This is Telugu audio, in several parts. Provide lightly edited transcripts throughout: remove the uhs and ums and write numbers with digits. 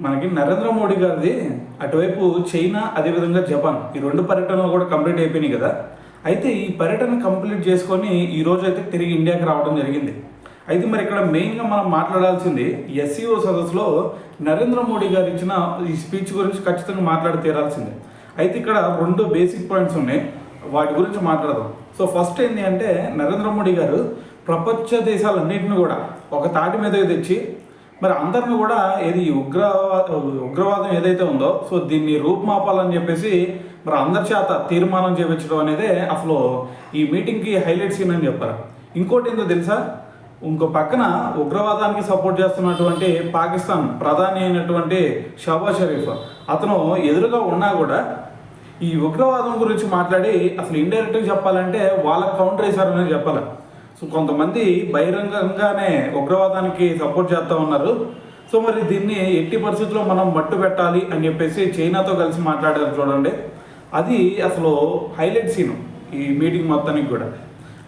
మనకి నరేంద్ర మోడీ గారిది అటువైపు చైనా, అదేవిధంగా జపాన్, ఈ రెండు పర్యటనలు కూడా కంప్లీట్ అయిపోయినాయి కదా. అయితే ఈ పర్యటన కంప్లీట్ చేసుకొని ఈరోజు అయితే తిరిగి ఇండియాకి రావడం జరిగింది. అయితే మరి ఇక్కడ మెయిన్గా మనం మాట్లాడాల్సింది ఎస్సీఓ సదస్సులో నరేంద్ర మోడీ గారు ఇచ్చిన ఈ స్పీచ్ గురించి ఖచ్చితంగా మాట్లాడి తీరాల్సిందే. అయితే ఇక్కడ రెండు బేసిక్ పాయింట్స్ ఉన్నాయి, వాటి గురించి మాట్లాడదాం. సో ఫస్ట్ ఏంటి అంటే, నరేంద్ర మోడీ గారు ప్రపంచ దేశాలన్నింటినీ కూడా ఒక తాటి మీదకి తెచ్చి మరి అందరిని కూడా ఏది ఉగ్రవాదం ఏదైతే ఉందో సో దీన్ని రూపుమాపాలని చెప్పేసి మరి అందరి చేత తీర్మానం చేయించడం అనేది అసలు ఈ మీటింగ్కి హైలైట్ సీన్ అని చెప్పారు. ఇంకోటి ఏంటో తెలుసా, ఇంకో పక్కన ఉగ్రవాదానికి సపోర్ట్ చేస్తున్నటువంటి పాకిస్తాన్ ప్రధాని అయినటువంటి షహబాజ్ షరీఫ్ అతను ఎదురుగా ఉన్నా కూడా ఈ ఉగ్రవాదం గురించి మాట్లాడి అసలు ఇండైరెక్ట్గా చెప్పాలంటే వాళ్ళకి కౌంటర్ వేశారని చెప్పాలి. సో కొంతమంది బహిరంగంగానే ఉగ్రవాదానికి సపోర్ట్ చేస్తూ ఉన్నారు. సో మరి దీన్ని ఎట్టి పరిస్థితుల్లో మనం మట్టు పెట్టాలి అని చెప్పేసి చైనాతో కలిసి మాట్లాడారు చూడండి. అది అసలు హైలైట్ సీను ఈ మీటింగ్ మొత్తానికి కూడా.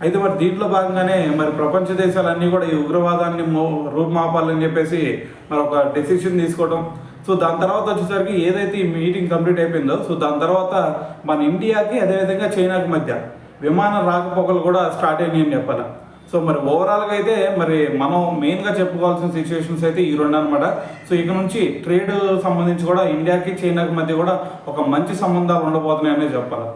అయితే మరి దీంట్లో భాగంగానే మరి ప్రపంచ దేశాలన్నీ కూడా ఈ ఉగ్రవాదాన్ని రూపుమాపాలని చెప్పేసి మరి ఒక డెసిషన్ తీసుకోవడం. సో దాని తర్వాత వచ్చేసరికి ఏదైతే ఈ మీటింగ్ కంప్లీట్ అయిపోయిందో సో దాని తర్వాత మన ఇండియాకి అదేవిధంగా చైనాకి మధ్య విమాన రాకపోకలు కూడా స్టార్ట్ అయినాయి అని చెప్పాలి. సో మరి ఓవరాల్గా అయితే మరి మనం మెయిన్గా చెప్పుకోవాల్సిన సిచ్యువేషన్స్ అయితే ఈ రెండు అనమాట. సో ఇక నుంచి ట్రేడ్ సంబంధించి కూడా ఇండియాకి చైనాకి మధ్య కూడా ఒక మంచి సంబంధాలు ఉండబోతున్నాయనే చెప్పాలి.